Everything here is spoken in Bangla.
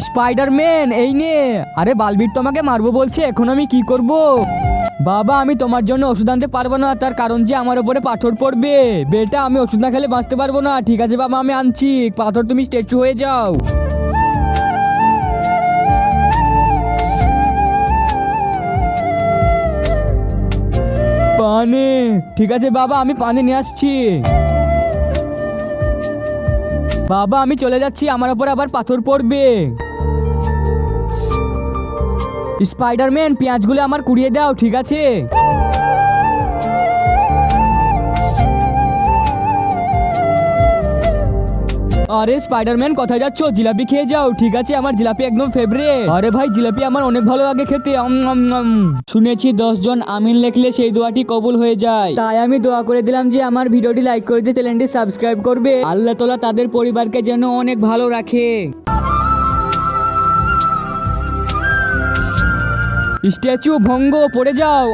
স্পাইডারম্যান এই নে। আরে বালবির তোমাকে মারবো বলছে, এখন আমি কি করব? বাবা আমি তোমার জন্য ওষুধ আনতে পারবো না, তার কারণ যে আমার উপরে পাথর পড়বে। বেটা আমি ওষুধ না খেলে বাঁচতে পারবো না। ঠিক আছে বাবা আমি আনছি পাথর, তুমি স্ট্যাচু হয়ে যাও। পানি, ঠিক আছে বাবা আমি পানি নিয়ে আসছি। বাবা আমি চলে যাচ্ছি, আমার উপর আবার পাথর পড়বে। স্পাইডারম্যান পেঁয়াজগুলো আমার কুড়িয়ে দাও, ঠিক আছে? আরে স্পাইডারম্যান কোথায় যাচ্ছ? জিলাপি খেয়ে যাও, ঠিক আছে? আমার জিলাপি একদম ফেভারিট। আরে ভাই জিলাপি আমার অনেক ভালো লাগে খেতে। শুনেছি 10 জন আমিন লেখলে সেই দোয়াটি কবুল হয়ে যায়, তাই আমি দোয়া করে দিলাম যে আমার ভিডিওটি লাইক করে দিয়ে চ্যানেলটি সাবস্ক্রাইব করবে। আল্লাহ তাআলা তাদের পরিবারকে যেন অনেক ভালো রাখে। স্ট্যাচু ভঙ্গ, পড়ে যাও।